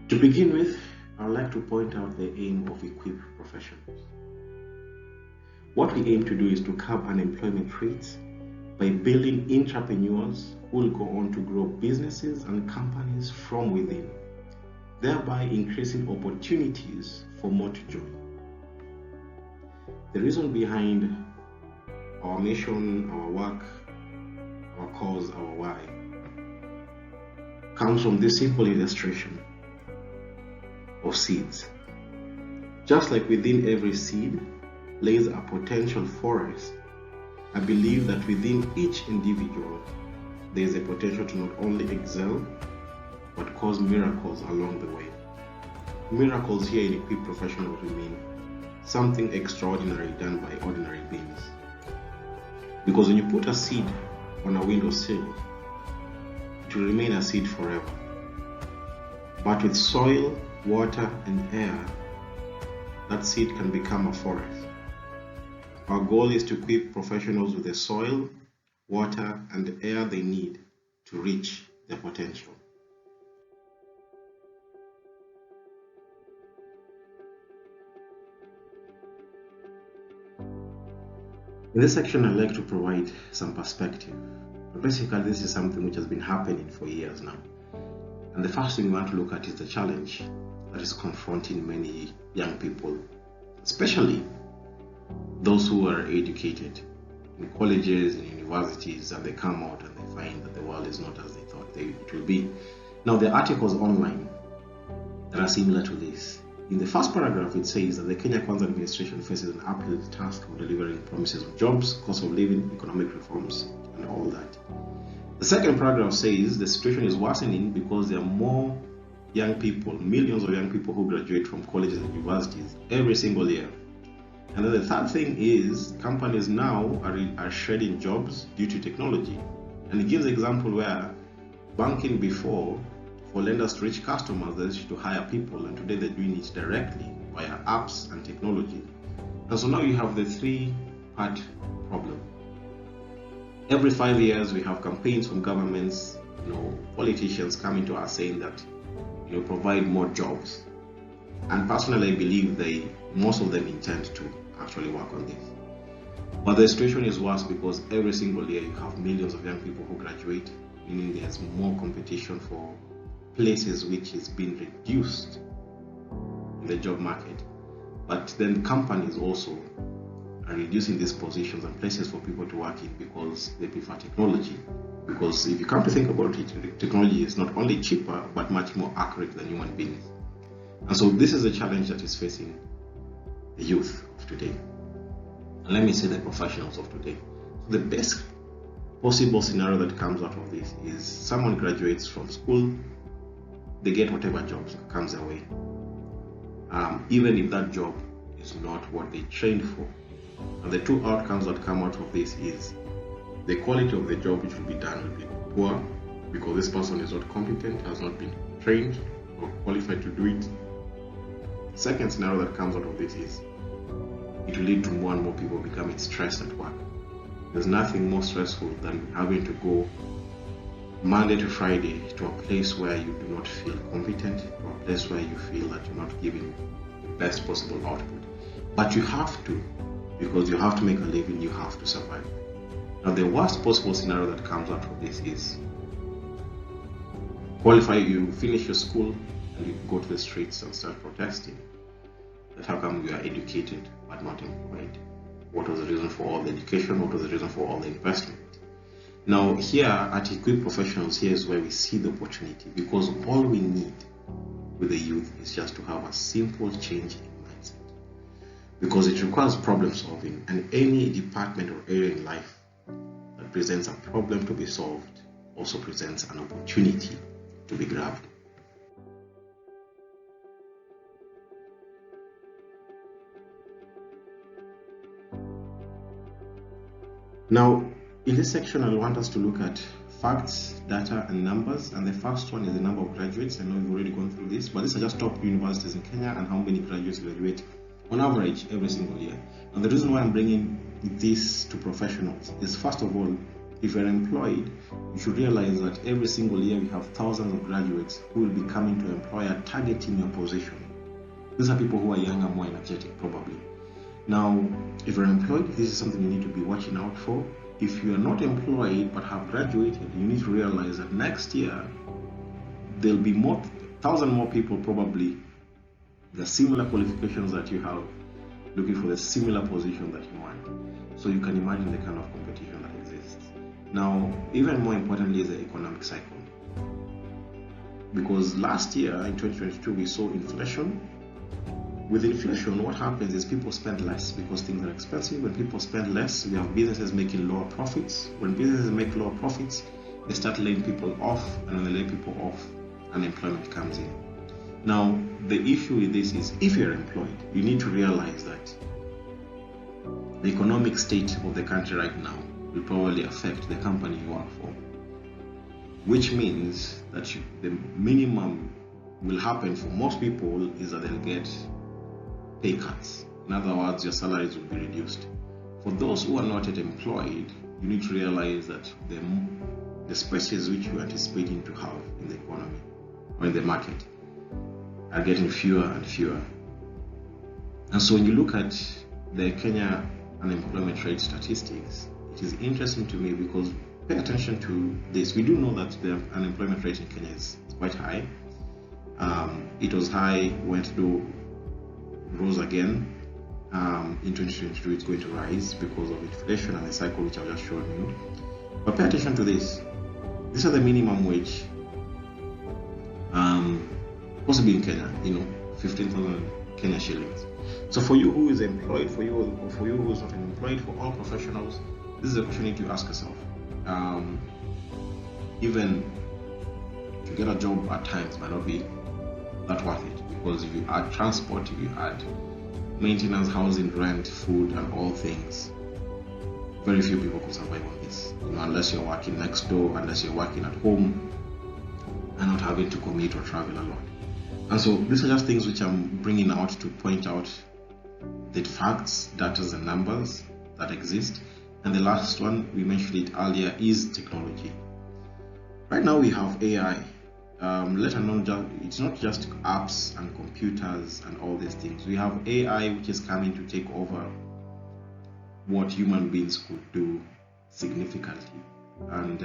To begin with, I'd like to point out the aim of Equip Professionals. What we aim to do is to curb unemployment rates by building entrepreneurs who will go on to grow businesses and companies from within, thereby increasing opportunities for more to join. The reason behind our mission, our work, our cause, our why comes from this simple illustration of seeds. Just like within every seed lays a potential forest, I believe that within each individual there is a potential to not only excel but cause miracles along the way. Miracles here in Equip Professionals mean something extraordinary done by ordinary beings. Because when you put a seed on a windowsill, it will remain a seed forever. But with soil, water, and air, that seed can become a forest. Our goal is to equip professionals with the soil, water, and the air they need to reach their potential. In this section, I'd like to provide some perspective. Basically, this is something which has been happening for years now. And the first thing we want to look at is the challenge that is confronting many young people, especially those who are educated in colleges and universities, and they come out and they find that the world is not as they thought it will be. Now, there are articles online that are similar to this. In the first paragraph, it says that the Kenya Kwanza administration faces an uphill task of delivering promises of jobs, cost of living, economic reforms, and all that. The second paragraph says the situation is worsening because there are more young people, millions of young people who graduate from colleges and universities every single year. And then the third thing is companies now are shedding jobs due to technology. And it gives an example where banking before, for lenders to reach customers, they used to hire people, and today they're doing it directly via apps and technology. And so now you have the three-part problem. Every 5 years, we have campaigns from governments, politicians coming to us saying that, provide more jobs. And personally, I believe most of them intend to actually work on this. But the situation is worse because every single year you have millions of young people who graduate, meaning there's more competition for places which is being reduced in the job market. But then companies also are reducing these positions and places for people to work in because they prefer technology. Because if you come to think about it, technology is not only cheaper but much more accurate than human beings. And so this is a challenge that is facing the youth of today. And let me say the professionals of today. The best possible scenario that comes out of this is someone graduates from school, they get whatever jobs comes their way. Even if that job is not what they trained for. And the two outcomes that come out of this is the quality of the job which will be done will be poor because this person is not competent, has not been trained or qualified to do it. The second scenario that comes out of this is it will lead to more and more people becoming stressed at work. There's nothing more stressful than having to go Monday to Friday to a place where you do not feel competent, to a place where you feel that you're not giving the best possible output. But you have to, because you have to make a living, you have to survive. Now, the worst possible scenario that comes out of this is you finish your school and you go to the streets and start protesting. That how come you are educated but not employed? What was the reason for all the education? What was the reason for all the investment? Now, here at Equip Professionals, here is where we see the opportunity, because all we need with the youth is just to have a simple change in mindset. Because it requires problem solving, and any department or area in life that presents a problem to be solved also presents an opportunity to be grabbed. Now, in this section, I want us to look at facts, data, and numbers. And the first one is the number of graduates. I know we've already gone through this, but these are just top universities in Kenya and how many graduates graduate on average every single year. And the reason why I'm bringing this to professionals is, first of all, if you're employed, you should realize that every single year we have thousands of graduates who will be coming to employer targeting your position. These are people who are younger, more energetic, probably. Now, if you're employed, this is something you need to be watching out for. If you are not employed but have graduated, you need to realize that next year there'll be 1,000 more people probably the similar qualifications that you have, looking for the similar position that you want. So you can imagine the kind of competition that exists. Now, even more importantly is the economic cycle. Because last year in 2022 we saw inflation. With inflation, what happens is people spend less because things are expensive. When people spend less, we have businesses making lower profits. When businesses make lower profits, they start laying people off, and when they lay people off, unemployment comes in. Now, the issue with this is if you're employed, you need to realize that the economic state of the country right now will probably affect the company you work for, which means that the minimum will happen for most people is that they'll get pay cuts. In other words, your salaries will be reduced. For those who are not yet employed, you need to realize that the spaces which you are anticipating to have in the economy or in the market are getting fewer and fewer. And so when you look at the Kenya unemployment rate statistics, it is interesting to me because pay attention to this. We do know that the unemployment rate in Kenya is quite high. It was high, went low, rose again. In 2022 it's going to rise because of inflation and the cycle which I've just shown you. But pay attention to this. These are the minimum wage, possibly in Kenya, 15,000 Kenya shillings. So for you who is employed, for you who is not employed, for all professionals, this is a question you need to ask yourself. Even to get a job at times might not be that worth it, because if you add transport, if you add maintenance, housing, rent, food, and all things, very few people can survive on this. Unless you're working next door, unless you're working at home, and not having to commute or travel a lot. And so these are just things which I'm bringing out to point out the facts, data, and numbers that exist. And the last one, we mentioned it earlier, is technology. Right now we have AI. Let alone it's not just apps and computers and all these things. We have AI which is coming to take over what human beings could do significantly. And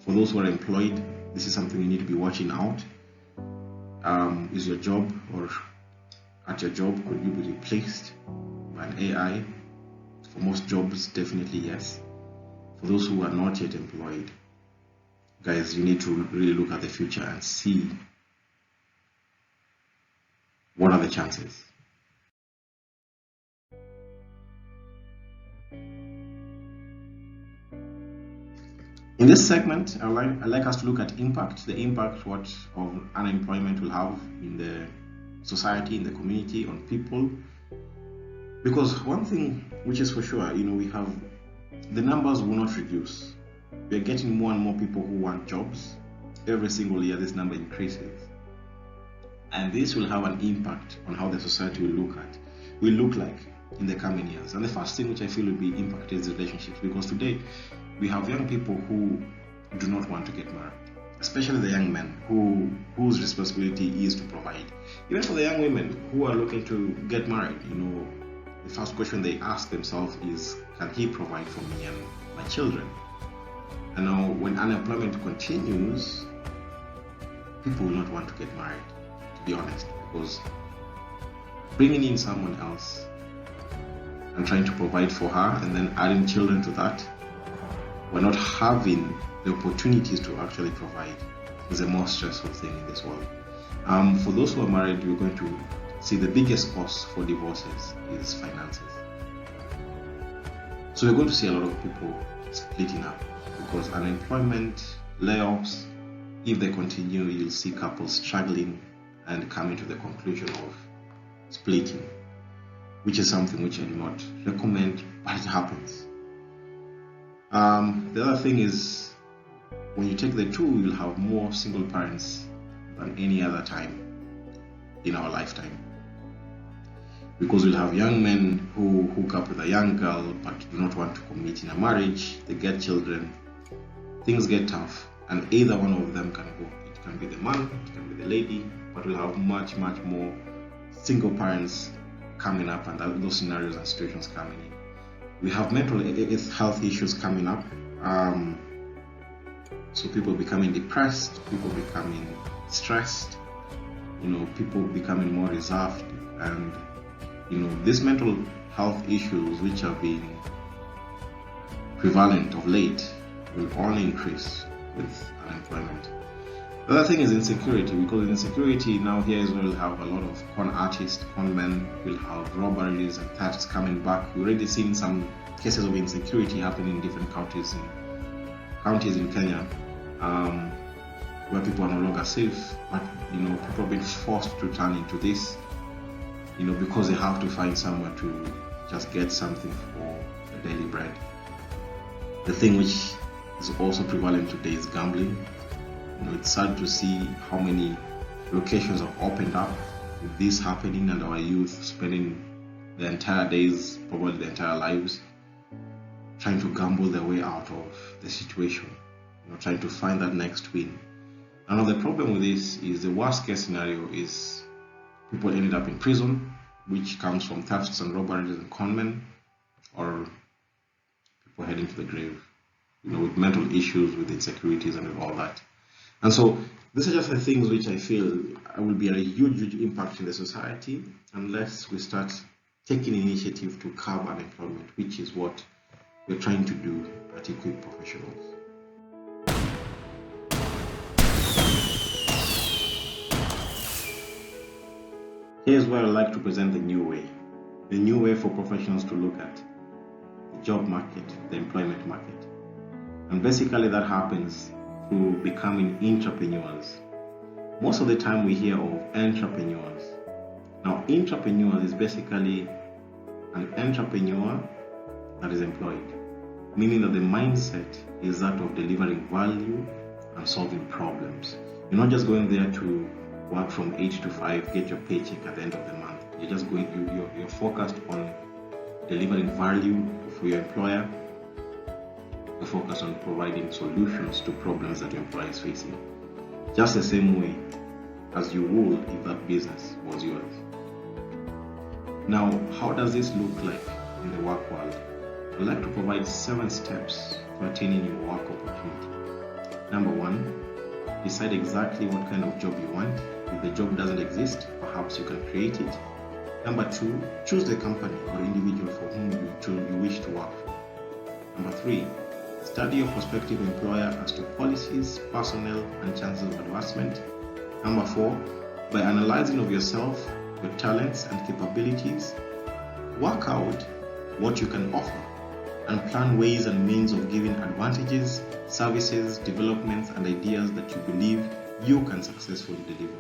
for those who are employed, this is something you need to be watching out. Is your job, or at your job, could you be replaced by an AI? For most jobs, definitely yes. For those who are not yet employed, guys, you need to really look at the future and see what are the chances. In this segment, I'd like us to look at impact, the impact what of unemployment will have in the society, in the community, on people. Because one thing which is for sure, we have the numbers will not reduce. We are getting more and more people who want jobs. Every single year, this number increases, and this will have an impact on how the society will look like in the coming years. And the first thing which I feel will be impacted is relationships, because today we have young people who do not want to get married, especially the young men whose responsibility is to provide. Even for the young women who are looking to get married, the first question they ask themselves is, can he provide for me and my children? And now when unemployment continues, people will not want to get married, to be honest, because bringing in someone else and trying to provide for her and then adding children to that, we're not having the opportunities to actually provide, is the most stressful thing in this world. For those who are married, you're going to see the biggest cause for divorces is finances. So we're going to see a lot of people splitting up because unemployment, layoffs, if they continue, you'll see couples struggling and coming to the conclusion of splitting, which is something which I do not recommend, but it happens. The other thing is, when you take the two, you'll have more single parents than any other time in our lifetime. Because we'll have young men who hook up with a young girl but do not want to commit in a marriage. They get children, things get tough, and either one of them can go. It can be the man, it can be the lady, but we'll have much more single parents coming up, and those scenarios and situations coming in. We have mental health issues coming up. So people becoming depressed, people becoming stressed, people becoming more reserved, and these mental health issues which have been prevalent of late will only increase with unemployment. The other thing is insecurity, because insecurity now here is where we'll have a lot of con artists, con men, we'll have robberies and thefts coming back. We've already seen some cases of insecurity happening in different counties in Kenya, where people are no longer safe, but people are being forced to turn into this, because they have to find somewhere to just get something for the daily bread. The thing which is also prevalent today is gambling. It's sad to see how many locations have opened up with this happening, and our youth spending the entire days, probably the entire lives, trying to gamble their way out of the situation, trying to find that next win. Now the problem with this is the worst case scenario is people ended up in prison, which comes from thefts and robberies and conmen, or people heading to the grave, with mental issues, with insecurities and all that. And so these are just the things which I feel will be a huge impact in the society unless we start taking initiative to curb unemployment, which is what we're trying to do at Equip Professionals. Here's where I'd like to present the new way for professionals to look at the job market, the employment market. And basically that happens through becoming entrepreneurs. Most of the time we hear of entrepreneurs. Now, entrepreneurs is basically an entrepreneur that is employed, meaning that the mindset is that of delivering value and solving problems. You're not just going there to work from 8 to 5, get your paycheck at the end of the month. You're just you're focused on delivering value for your employer. You're focused on providing solutions to problems that your employer is facing, just the same way as you would if that business was yours. Now, how does this look like in the work world? I'd like to provide 7 steps to attaining your work opportunity. Number 1, decide exactly what kind of job you want. If the job doesn't exist, perhaps you can create it. Number 2, choose the company or individual for whom you wish to work for. Number 3, study your prospective employer as to policies, personnel, and chances of advancement. Number 4, by analyzing of yourself, your talents and capabilities, work out what you can offer and plan ways and means of giving advantages, services, developments, and ideas that you believe you can successfully deliver.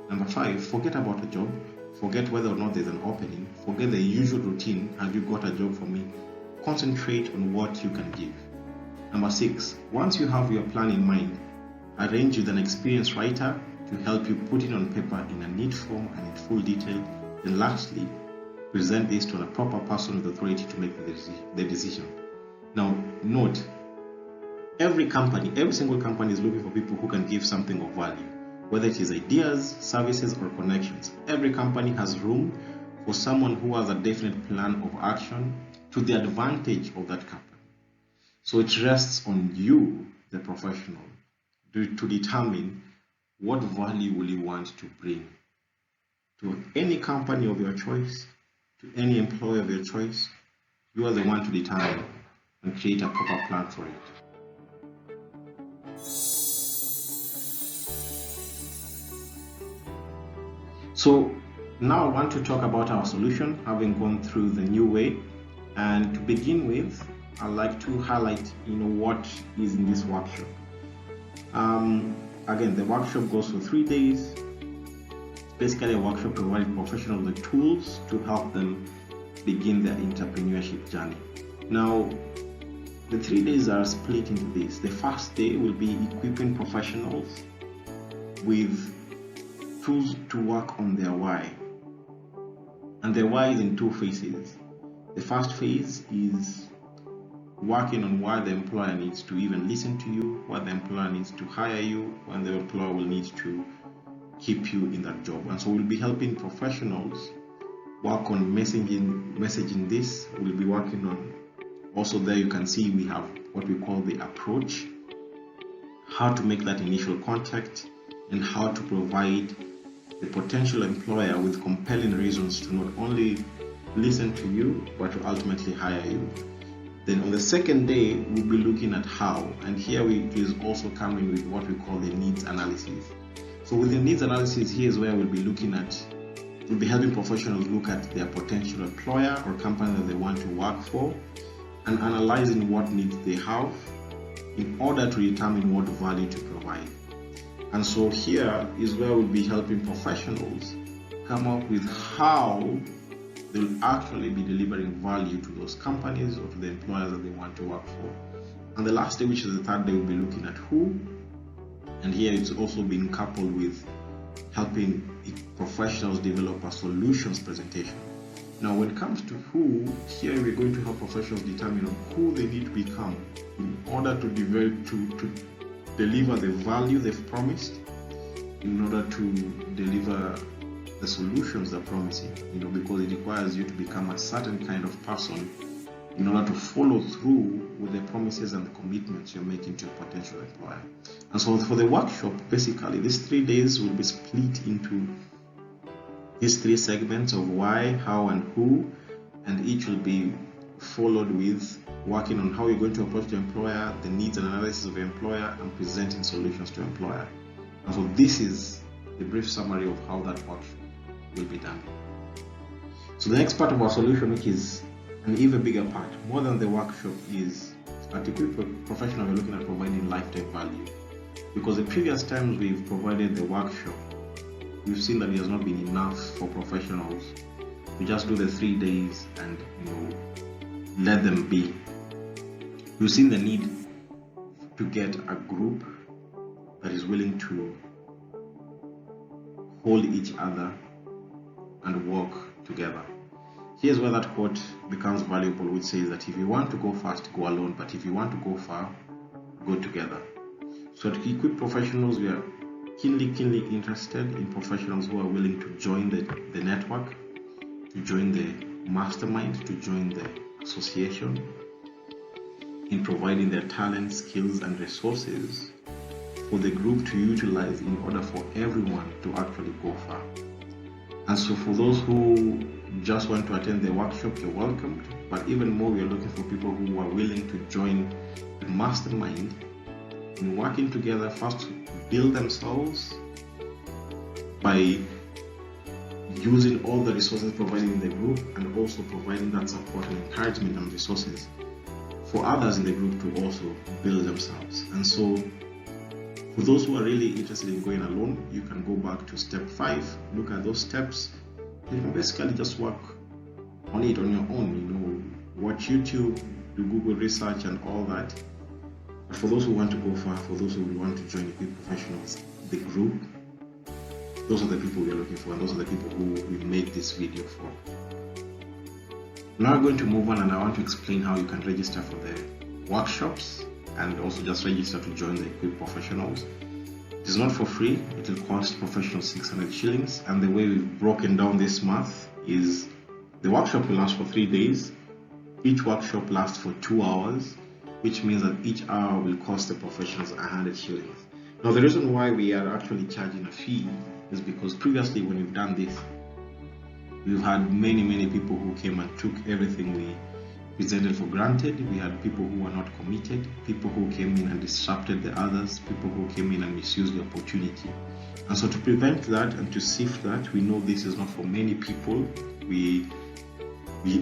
Number 5, forget about a job. Forget whether or not there's an opening. Forget the usual routine, have you got a job for me? Concentrate on what you can give. Number 6, once you have your plan in mind, arrange with an experienced writer to help you put it on paper in a neat form and in full detail. Then lastly, present this to a proper person with authority to make the decision. Now note, every single company is looking for people who can give something of value, whether it is ideas, services, or connections. Every company has room for someone who has a definite plan of action to the advantage of that company. So it rests on you, the professional, to determine what value will you want to bring to any company of your choice, to any employer of your choice. You are the one to determine and create a proper plan for it. So now I want to talk about our solution, having gone through the new way. And to begin with, I'd like to highlight what is in this workshop. Again, the workshop goes for 3 days. It's basically a workshop to provide professionals the tools to help them begin their entrepreneurship journey. Now, the 3 days are split into this. The first day will be equipping professionals with tools to work on their why. And the why is in two phases. The first phase is working on why the employer needs to even listen to you, why the employer needs to hire you, when the employer will need to keep you in that job. And so we'll be helping professionals work on messaging this. We'll be working on, also there you can see we have what we call the approach, how to make that initial contact, and how to provide the potential employer with compelling reasons to not only listen to you but to ultimately hire you. Then on the second day we'll be looking at how, and here it is also coming with what we call the needs analysis. So with the needs analysis, here is where we'll be helping professionals look at their potential employer or company that they want to work for and analyzing what needs they have in order to determine what value to provide. And so here is where we'll be helping professionals come up with how they'll actually be delivering value to those companies or to the employers that they want to work for. And the last day, which is the third day, we'll be looking at who. And here it's also been coupled with helping professionals develop a solutions presentation. Now, when it comes to who, here we're going to help professionals determine who they need to become in order to deliver the value they've promised, in order to deliver the solutions they're promising, because it requires you to become a certain kind of person in order to follow through with the promises and the commitments you're making to your potential employer. And so for the workshop, basically, these 3 days will be split into these 3 segments of why, how, and who, and each will be followed with working on how you're going to approach the employer, the needs and analysis of the employer, and presenting solutions to the employer. And so this is the brief summary of how that workshop will be done. So the next part of our solution, which is an even bigger part, more than the workshop, is at Equip Professional, we're looking at providing lifetime value. Because the previous times we've provided the workshop, we've seen that it has not been enough for professionals to just do the 3 days and let them be. We've seen the need to get a group that is willing to hold each other and work together. Here's where that quote becomes valuable, which says that if you want to go fast, go alone, but if you want to go far, go together. So to Equip Professionals, we are keenly interested in professionals who are willing to join the network, to join the mastermind, to join the association, in providing their talents, skills, and resources for the group to utilize in order for everyone to actually go far. And so for those who just want to attend the workshop, you're welcomed. But even more, we are looking for people who are willing to join the mastermind in working together, first to build themselves by using all the resources provided in the group, and also providing that support and encouragement and resources for others in the group to also build themselves. And so for those who are really interested in going alone, you can go back to step 5, look at those steps. You can basically just work on it on your own, watch YouTube, do Google research and all that. But for those who want to go far, for those who want to join Equip Professionals, the group, those are the people we are looking for, and those are the people who we made this video for. Now we're going to move on, and I want to explain how you can register for the workshops and also just register to join the Equip Professionals. It is not for free. It will cost professionals 600 shillings. And the way we've broken down this math is the workshop will last for 3 days. Each workshop lasts for 2 hours, which means that each hour will cost the professionals 100 shillings. Now, the reason why we are actually charging a fee is because previously when we've done this, we've had many people who came and took everything we presented for granted. We had people who were not committed, people who came in and disrupted the others, people who came in and misused the opportunity. And so to prevent that and to sift that, we know this is not for many people. We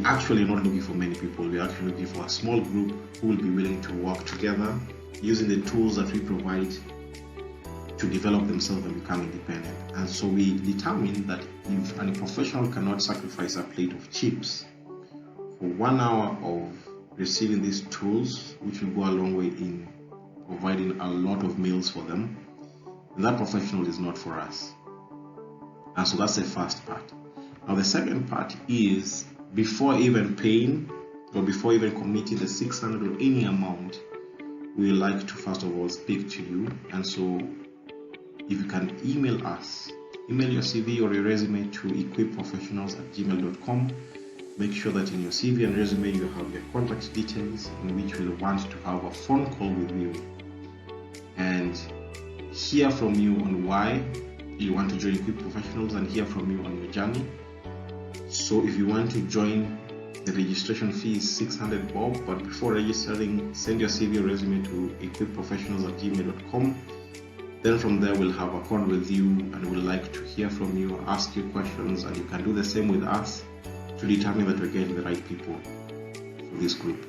actually are not looking for many people. We're actually looking for a small group who will be willing to work together using the tools that we provide to develop themselves and become independent. And so we determine that if a professional cannot sacrifice a plate of chips for 1 hour of receiving these tools, which will go a long way in providing a lot of meals for them, that professional is not for us. And so that's the first part. Now the second part is, before even paying or before even committing the 600 or any amount, we would like to first of all speak to you. And so if you can email us, email your CV or your resume to equipprofessionals@gmail.com. Make sure that in your CV and resume you have your contact details, in which we'll want to have a phone call with you and hear from you on why you want to join Equip Professionals and hear from you on your journey. So if you want to join, the registration fee is 600 bob, but before registering, send your CV or resume to equipprofessionals@gmail.com. Then from there we'll have a call with you and we'd like to hear from you, ask you questions, and you can do the same with us to determine that we're getting the right people for this group.